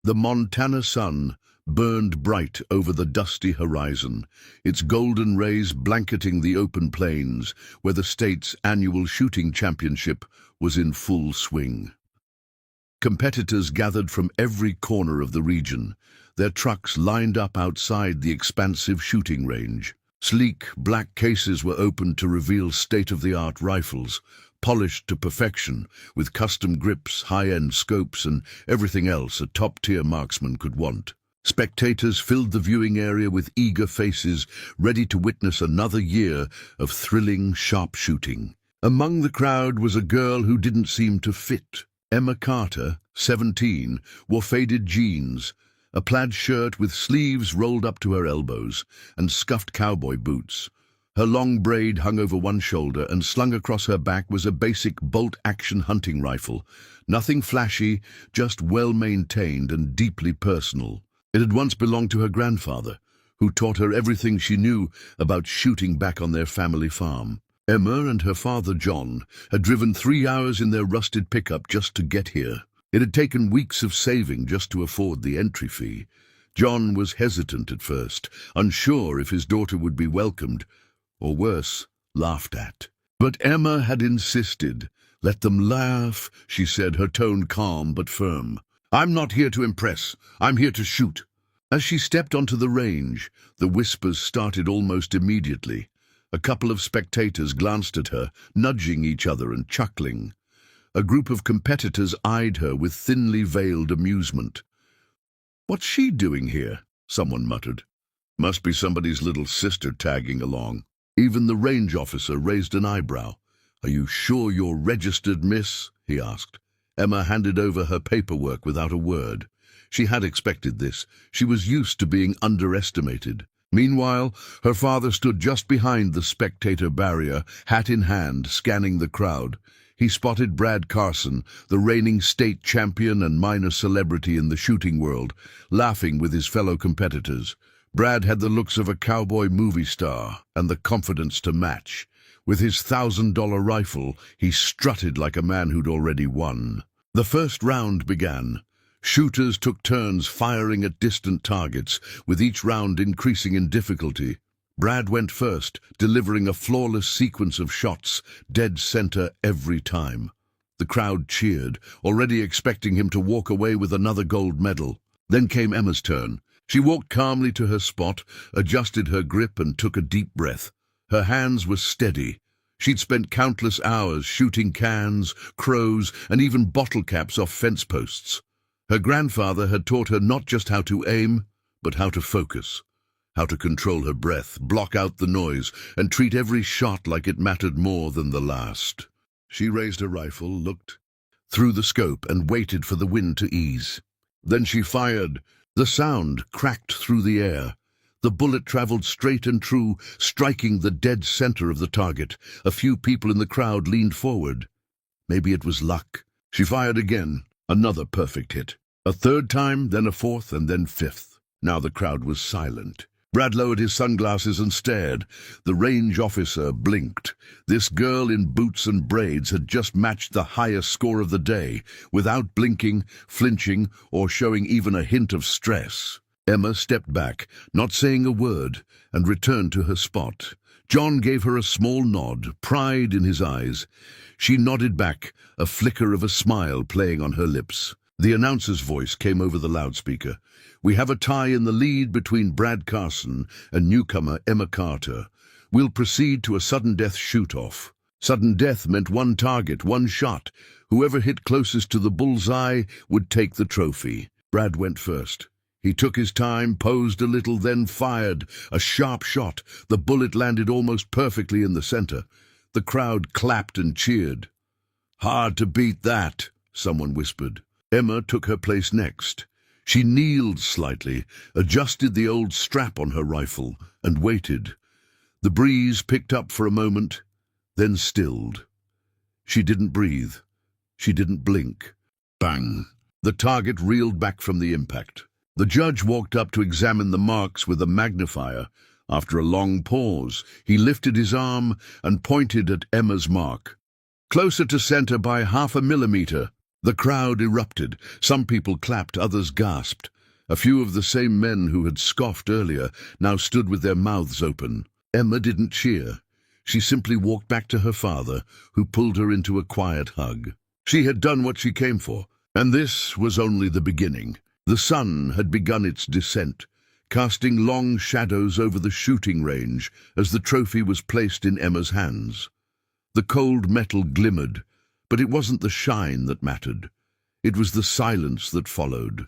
The Montana sun burned bright over the dusty horizon, its golden rays blanketing the open plains where the state's annual shooting championship was in full swing. Competitors gathered from every corner of the region, their trucks lined up outside the expansive shooting range. Sleek, black cases were opened to reveal state-of-the-art rifles, polished to perfection, with custom grips, high-end scopes, and everything else a top-tier marksman could want. Spectators filled the viewing area with eager faces, ready to witness another year of thrilling sharpshooting. Among the crowd was a girl who didn't seem to fit. Emma Carter, 17, wore faded jeans, a plaid shirt with sleeves rolled up to her elbows, and scuffed cowboy boots. Her long braid hung over one shoulder, and slung across her back was a basic bolt-action hunting rifle. Nothing flashy, just well-maintained and deeply personal. It had once belonged to her grandfather, who taught her everything she knew about shooting back on their family farm. Emma and her father, John, had driven 3 hours in their rusted pickup just to get here. It had taken weeks of saving just to afford the entry fee. John was hesitant at first, unsure if his daughter would be welcomed, or worse, laughed at. But Emma had insisted. "Let them laugh," she said, her tone calm but firm. "I'm not here to impress. I'm here to shoot." As she stepped onto the range, the whispers started almost immediately. A couple of spectators glanced at her, nudging each other and chuckling. A group of competitors eyed her with thinly veiled amusement. "What's she doing here?" someone muttered. "Must be somebody's little sister tagging along." Even the range officer raised an eyebrow. "Are you sure you're registered, miss?" he asked. Emma handed over her paperwork without a word. She had expected this. She was used to being underestimated. Meanwhile, her father stood just behind the spectator barrier, hat in hand, scanning the crowd. He spotted Brad Carson, the reigning state champion and minor celebrity in the shooting world, laughing with his fellow competitors. Brad had the looks of a cowboy movie star and the confidence to match. With his $1,000 rifle, he strutted like a man who'd already won. The first round began. Shooters took turns firing at distant targets, with each round increasing in difficulty. Brad went first, delivering a flawless sequence of shots, dead center every time. The crowd cheered, already expecting him to walk away with another gold medal. Then came Emma's turn. She walked calmly to her spot, adjusted her grip, and took a deep breath. Her hands were steady. She'd spent countless hours shooting cans, crows, and even bottle caps off fence posts. Her grandfather had taught her not just how to aim, but how to focus. How to control her breath, block out the noise, and treat every shot like it mattered more than the last. She raised her rifle, looked through the scope, and waited for the wind to ease. Then she fired. The sound cracked through the air. The bullet traveled straight and true, striking the dead center of the target. A few people in the crowd leaned forward. Maybe it was luck. She fired again. Another perfect hit. A third time, then a fourth, and then fifth. Now the crowd was silent. Brad lowered his sunglasses and stared. The range officer blinked. This girl in boots and braids had just matched the highest score of the day, without blinking, flinching, or showing even a hint of stress. Emma stepped back, not saying a word, and returned to her spot. John gave her a small nod, pride in his eyes. She nodded back, a flicker of a smile playing on her lips. The announcer's voice came over the loudspeaker. "We have a tie in the lead between Brad Carson and newcomer Emma Carter. We'll proceed to a sudden death shoot-off." Sudden death meant one target, one shot. Whoever hit closest to the bullseye would take the trophy. Brad went first. He took his time, posed a little, then fired. A sharp shot. The bullet landed almost perfectly in the center. The crowd clapped and cheered. "Hard to beat that," someone whispered. Emma took her place next. She kneeled slightly, adjusted the old strap on her rifle, and waited. The breeze picked up for a moment, then stilled. She didn't breathe. She didn't blink. Bang! The target reeled back from the impact. The judge walked up to examine the marks with a magnifier. After a long pause, he lifted his arm and pointed at Emma's mark. "Closer to center by 0.5 millimeter." The crowd erupted. Some people clapped, others gasped. A few of the same men who had scoffed earlier now stood with their mouths open. Emma didn't cheer. She simply walked back to her father, who pulled her into a quiet hug. She had done what she came for, and this was only the beginning. The sun had begun its descent, casting long shadows over the shooting range as the trophy was placed in Emma's hands. The cold metal glimmered, but it wasn't the shine that mattered. It was the silence that followed,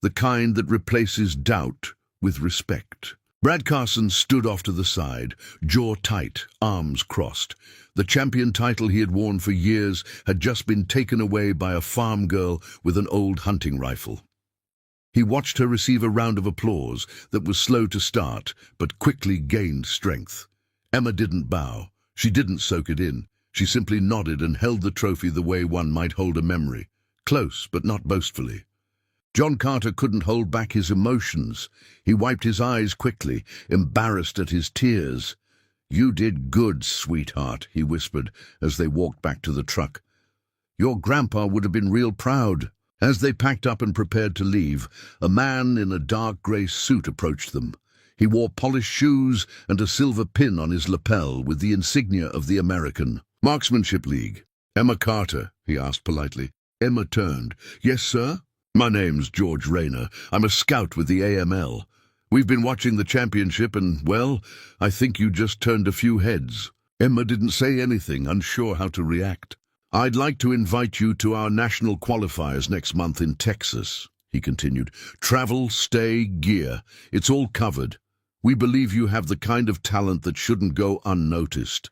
the kind that replaces doubt with respect. Brad Carson stood off to the side, jaw tight, arms crossed. The champion title he had worn for years had just been taken away by a farm girl with an old hunting rifle. He watched her receive a round of applause that was slow to start, but quickly gained strength. Emma didn't bow. She didn't soak it in. She simply nodded and held the trophy the way one might hold a memory, close but not boastfully. John Carter couldn't hold back his emotions. He wiped his eyes quickly, embarrassed at his tears. "You did good, sweetheart," he whispered as they walked back to the truck. "Your grandpa would have been real proud." As they packed up and prepared to leave, a man in a dark grey suit approached them. He wore polished shoes and a silver pin on his lapel with the insignia of the American Marksmanship League. "Emma Carter?" he asked politely. Emma turned. "Yes, sir?" "My name's George Rayner. I'm a scout with the AML. We've been watching the championship and, well, I think you just turned a few heads." Emma didn't say anything, unsure how to react. "I'd like to invite you to our national qualifiers next month in Texas," he continued. "Travel, stay, gear. It's all covered. We believe you have the kind of talent that shouldn't go unnoticed."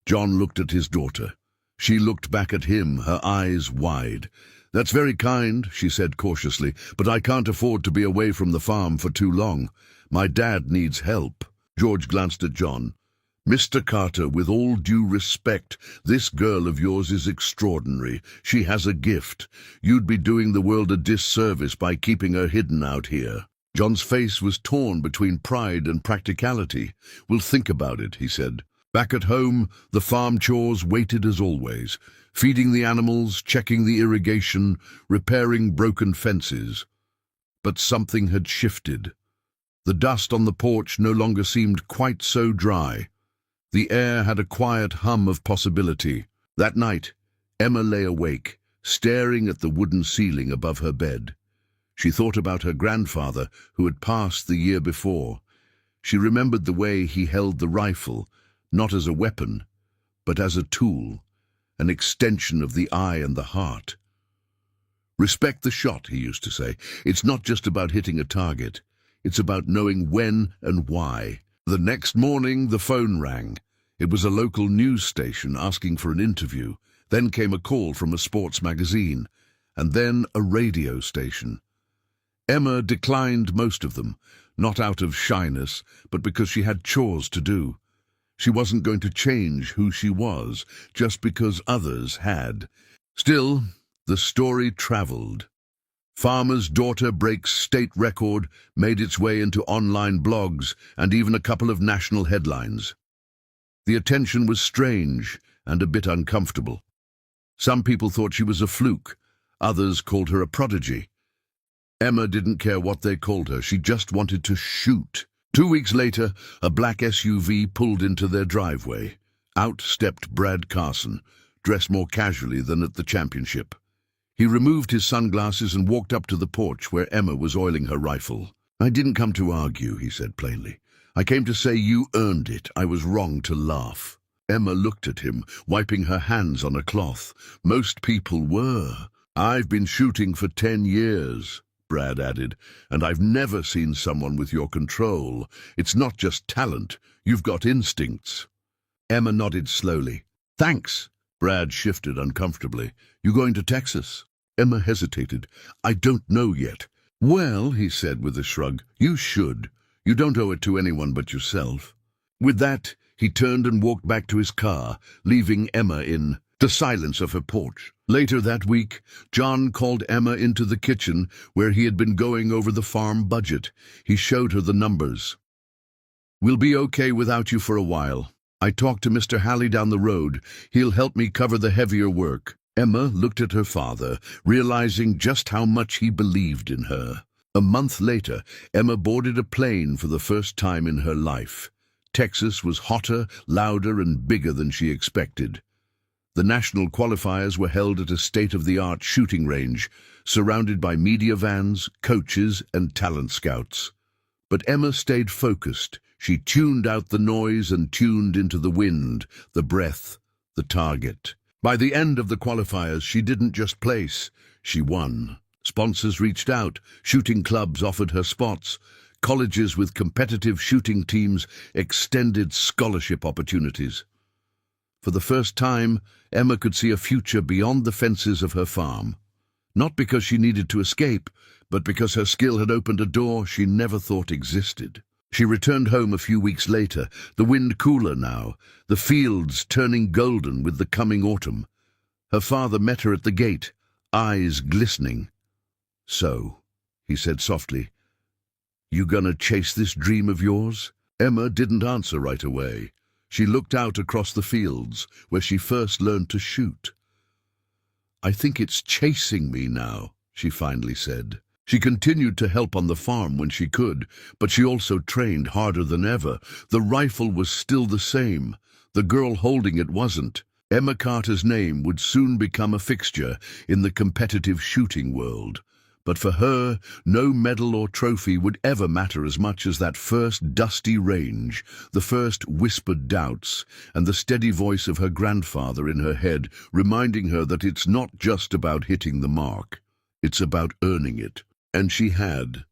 John looked at his daughter. She looked back at him, her eyes wide. "That's very kind," she said cautiously, "but I can't afford to be away from the farm for too long. My dad needs help." George glanced at John. "Mr. Carter, with all due respect, this girl of yours is extraordinary. She has a gift. You'd be doing the world a disservice by keeping her hidden out here." John's face was torn between pride and practicality. "We'll think about it," he said. Back at home, the farm chores waited as always, feeding the animals, checking the irrigation, repairing broken fences. But something had shifted. The dust on the porch no longer seemed quite so dry. The air had a quiet hum of possibility. That night, Emma lay awake, staring at the wooden ceiling above her bed. She thought about her grandfather, who had passed the year before. She remembered the way he held the rifle, not as a weapon, but as a tool, an extension of the eye and the heart. "Respect the shot," he used to say. "It's not just about hitting a target. It's about knowing when and why." The next morning, the phone rang. It was a local news station asking for an interview. Then came a call from a sports magazine, and then a radio station. Emma declined most of them, not out of shyness, but because she had chores to do. She wasn't going to change who she was just because others had. Still, the story traveled. Farmer's daughter breaks state record, made its way into online blogs and even a couple of national headlines. The attention was strange and a bit uncomfortable. Some people thought she was a fluke. Others called her a prodigy. Emma didn't care what they called her. She just wanted to shoot. 2 weeks later, a black SUV pulled into their driveway. Out stepped Brad Carson, dressed more casually than at the championship. He removed his sunglasses and walked up to the porch where Emma was oiling her rifle. "I didn't come to argue," he said plainly. "I came to say you earned it. I was wrong to laugh." Emma looked at him, wiping her hands on a cloth. "Most people were. I've been shooting for 10 years. Brad added, "and I've never seen someone with your control. It's not just talent, you've got instincts." Emma nodded slowly. "Thanks." Brad shifted uncomfortably. "You going to Texas?" Emma hesitated. "I don't know yet." "Well," he said with a shrug, "you should. You don't owe it to anyone but yourself." With that, he turned and walked back to his car, leaving Emma in the silence of her porch. Later that week, John called Emma into the kitchen where he had been going over the farm budget. He showed her the numbers. "We'll be okay without you for a while. I talked to Mr. Halley down the road. He'll help me cover the heavier work." Emma looked at her father, realizing just how much he believed in her. A month later, Emma boarded a plane for the first time in her life. Texas was hotter, louder, and bigger than she expected. The national qualifiers were held at a state-of-the-art shooting range, surrounded by media vans, coaches, and talent scouts. But Emma stayed focused. She tuned out the noise and tuned into the wind, the breath, the target. By the end of the qualifiers, she didn't just place, she won. Sponsors reached out, shooting clubs offered her spots, colleges with competitive shooting teams extended scholarship opportunities. For the first time, Emma could see a future beyond the fences of her farm. Not because she needed to escape, but because her skill had opened a door she never thought existed. She returned home a few weeks later, the wind cooler now, the fields turning golden with the coming autumn. Her father met her at the gate, eyes glistening. "So," he said softly, "you gonna chase this dream of yours?" Emma didn't answer right away. She looked out across the fields, where she first learned to shoot. "I think it's chasing me now," she finally said. She continued to help on the farm when she could, but she also trained harder than ever. The rifle was still the same. The girl holding it wasn't. Emma Carter's name would soon become a fixture in the competitive shooting world. But for her, no medal or trophy would ever matter as much as that first dusty range, the first whispered doubts, and the steady voice of her grandfather in her head, reminding her that it's not just about hitting the mark, it's about earning it. And she had.